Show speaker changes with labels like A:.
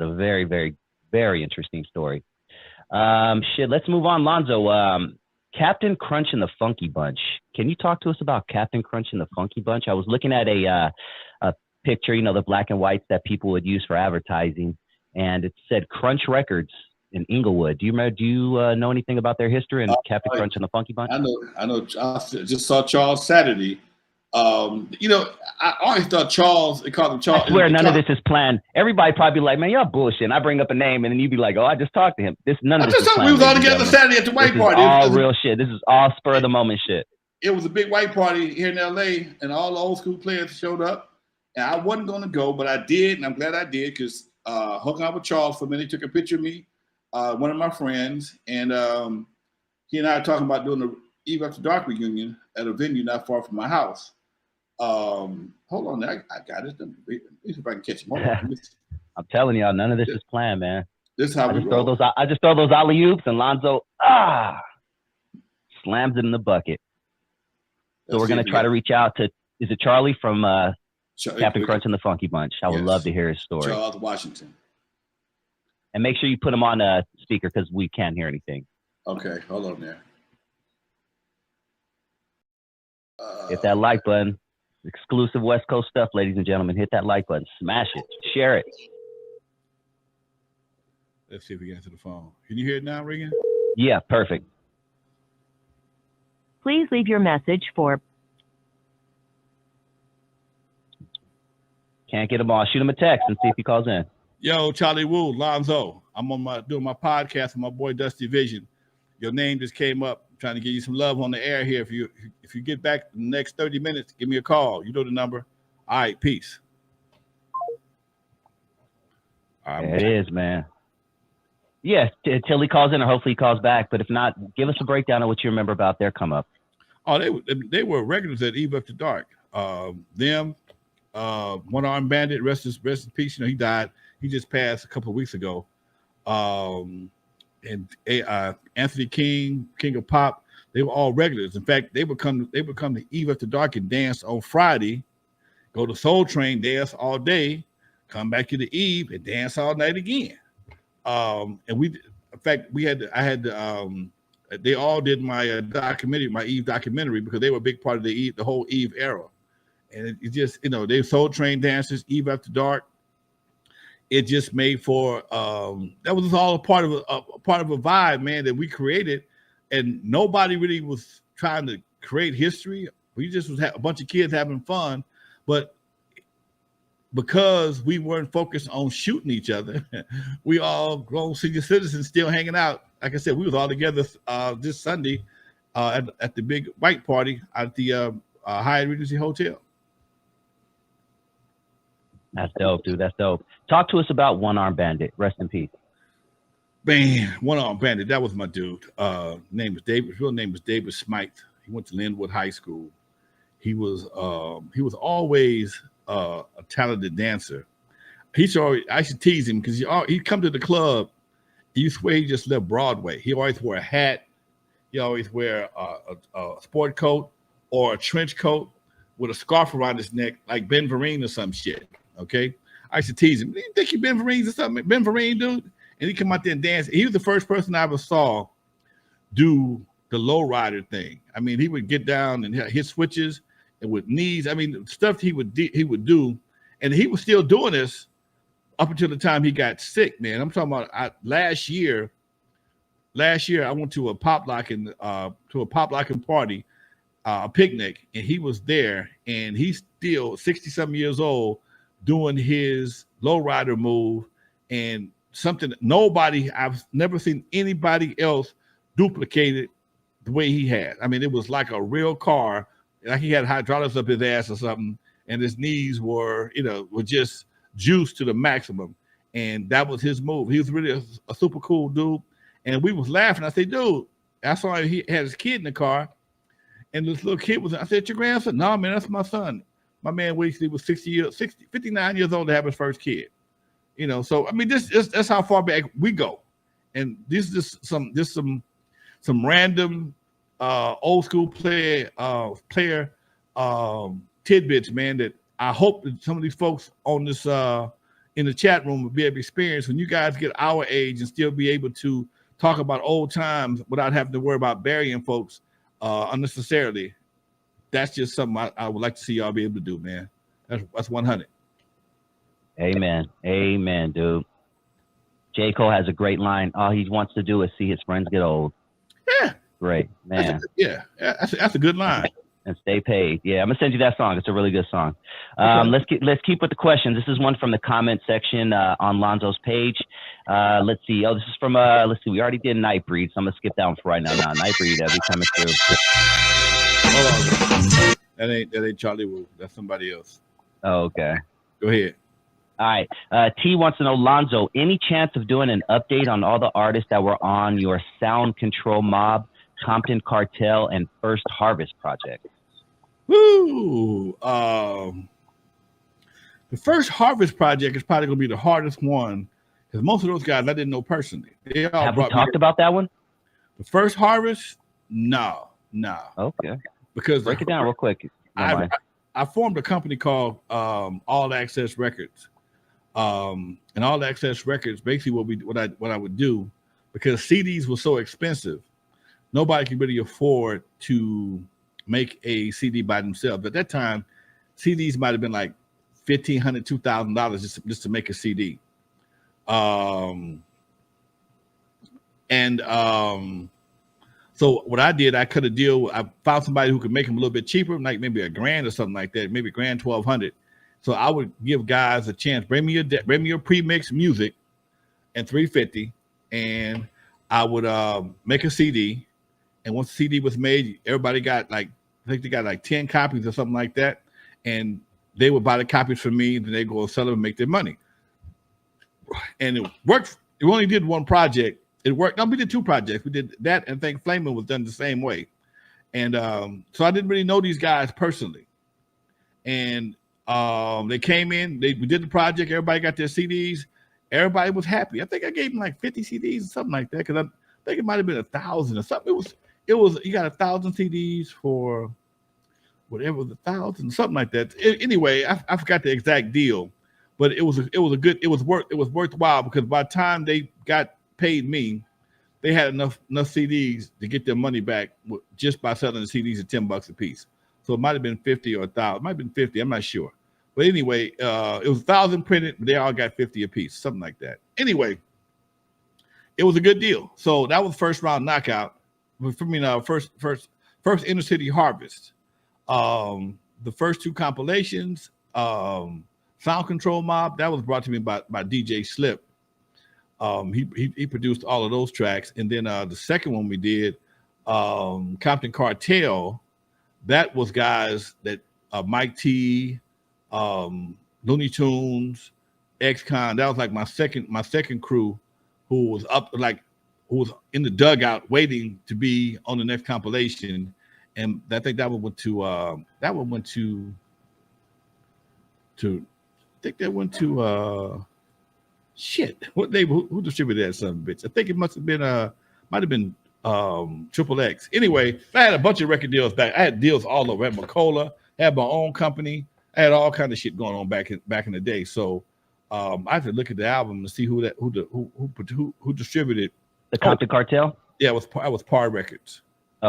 A: a very, very, very interesting story. Let's move on. Lonzo, Kaptain Krunch and the Funky Bunch. Can you talk to us about Kaptain Krunch and the Funky Bunch? I was looking at a picture, the black and whites that people would use for advertising, and it said Crunch Records in Inglewood. Do you know anything about their history and Kaptain Krunch and the Funky Bunch?
B: I know. I just saw Charles Saturday. I always thought Charles. They called him Charles.
A: I swear none of this is planned. Everybody probably like, man, y'all bullshit. And I bring up a name, and then you be like, oh, I just talked to him. None of this is planned.
B: We was all together Saturday at the white party.
A: All real shit. This is all spur of the moment shit.
B: It was a big white party here in L.A., and all the old school players showed up. And I wasn't going to go, but I did, and I'm glad I did because hooking up with Charles for a minute, he took a picture of me, one of my friends, and he and I are talking about doing the Eve After Dark reunion at a venue not far from my house. Hold on, I got it. Let me see if I can catch him. Hold on.
A: I'm telling y'all, none of this is planned, man.
B: This is how we roll.
A: I just throw those alley-oops, and Lonzo slams it in the bucket. So we're gonna try to reach out to. Is it Charlie from Kaptain Krunch and the Funky Bunch? I would love to hear his story.
B: Charles Washington.
A: And make sure you put him on a speaker because we can't hear anything.
B: Okay, hold on there.
A: Hit that like button. Exclusive West Coast stuff, ladies and gentlemen. Hit that like button. Smash it. Share it.
B: Let's see if we get to the phone. Can you hear it now, Regan?
A: Yeah, perfect.
C: Please leave your message for...
A: Can't get him on. Shoot him a text and see if he calls in.
B: Yo, Charlie Wu, Lonzo. I'm doing my podcast with my boy Dusty Vision. Your name just came up. I'm trying to give you some love on the air here. If you get back in the next 30 minutes, give me a call. You know the number. All right, peace.
A: It is, man. Yeah, till he calls in, or hopefully he calls back. But if not, give us a breakdown of what you remember about their come up.
B: Oh, they were regulars at Eve After Dark. Them, One Armed Bandit, rest in peace. He died. He just passed a couple of weeks ago. And Anthony King of Pop, they were all regulars. In fact, they would come to Eve After Dark and dance on Friday, go to Soul Train, dance all day, come back to the Eve and dance all night again. And they all did my documentary, my Eve documentary, because they were a big part of the whole Eve era. And it just, they Soul Train dancers, Eve After Dark. It just made for that was all a part of a vibe, man, that we created, and nobody really was trying to create history. We just was a bunch of kids having fun, but because we weren't focused on shooting each other, we all grown senior citizens still hanging out. Like I said, we was all together this Sunday at the big white party at the Hyatt Regency Hotel.
A: That's dope, dude. That's dope. Talk to us about One Armed Bandit. Rest in peace.
B: Man, One Armed Bandit. That was my dude. Name was David. His real name was David Smythe. He went to Linwood High School. He was always a talented dancer. I should tease him because he'd come to the club. You swear he just left Broadway. He always wore a hat. He always wear a sport coat or a trench coat with a scarf around his neck, like Ben Vereen or some shit. Okay, I used to tease him. You think you Ben Vereen or something? Ben Vereen, dude. And he come out there and dance. He was the first person I ever saw do the lowrider thing. I mean, he would get down and hit switches and with knees. I mean, stuff he would do, and he was still doing this up until the time he got sick. Man, I'm talking about last year. I went to a pop locking party, a picnic, and he was there, and he's still 60-something years old doing his lowrider move, and something that I've never seen anybody else duplicated the way he had. I mean, it was like a real car, like he had hydraulics up his ass or something, and his knees were just juiced to the maximum, and that was his move. He was really a super cool dude, and we was laughing. I said, dude, I saw he had his kid in the car, and this little kid I said, your grandson? No, man, that's my son. My man Weasley was 59 years old to have his first kid. So I mean, that's how far back we go. And this is just some random old school player tidbits, man, that I hope that some of these folks on this in the chat room will be able to experience when you guys get our age and still be able to talk about old times without having to worry about burying folks unnecessarily. That's just something I would like to see y'all be able to do, man. That's 100.
A: Amen. Amen, dude. J. Cole has a great line. All he wants to do is see his friends get old.
B: Yeah.
A: Great, man.
B: That's a good line.
A: And stay paid. Yeah, I'm gonna send you that song. It's a really good song. Let's keep with the questions. This is one from the comment section on Lonzo's page. Let's see. Oh, this is from let's see. We already did Nightbreed, so I'm gonna skip down for right now. Nightbreed, we coming through.
B: Hold on. That ain't Charlie Wu. That's somebody else.
A: Oh, okay.
B: Go ahead.
A: All right. T wants to know, Lonzo, any chance of doing an update on all the artists that were on your Sound Control Mob, Compton Cartel, and First Harvest project?
B: Woo! The First Harvest project is probably gonna be the hardest one because most of those guys I didn't know personally. They all
A: Have we talked about that one?
B: The First Harvest? No.
A: Okay.
B: Because
A: break it down real quick.
B: I formed a company called All Access Records. And All Access Records, basically what I would do, because CDs were so expensive, nobody could really afford to make a CD by themselves. At that time, CDs might have been like $1,500, $2,000 just to make a CD. So what I did, I cut a deal. I found somebody who could make them a little bit cheaper, like maybe $1,000 or something like that, maybe $1,000, $1,200. So I would give guys a chance. Bring me your pre-mixed music and $350, and I would make a CD. And once the CD was made, everybody got I think they got like 10 copies or something like that. And they would buy the copies from me, then they go and sell them and make their money. And it worked. We only did one project. It worked. No, we did two projects. We did that, and I think Flamin' was done the same way. And so I didn't really know these guys personally. And they came in, we did the project, everybody got their CDs, everybody was happy. I think I gave them like 50 CDs or something like that, because I think it might have been 1,000 or something. It was you got 1,000 CDs for whatever, 1,000, something like that. Anyway, I forgot the exact deal, but it was worthwhile, because by the time they got paid me, they had enough CDs to get their money back just by selling the CDs at $10 a piece. So it might have been 50 or 1,000. It might have been 50. I'm not sure. But anyway, it was 1,000 printed, but they all got 50 a piece, something like that. Anyway, it was a good deal. So that was first round knockout. For me now, first Inner City Harvest. The first two compilations, Sound Control Mob, that was brought to me by DJ Slip. He produced all of those tracks. And then the second one we did, Compton Cartel, that was guys that Mike T, Looney Tunes, X-Con. That was like my second crew who was who was in the dugout waiting to be on the next compilation. And I think that one went to shit. What label? Who distributed that son of a bitch? I think it might have been Triple X. Anyway, I had a bunch of record deals back. I had deals all over. I had Michel'le, had my own company. I had all kind of shit going on back in the day. So I have to look at the album and see who distributed
A: the Compton Cartel.
B: Yeah, it was Par Records.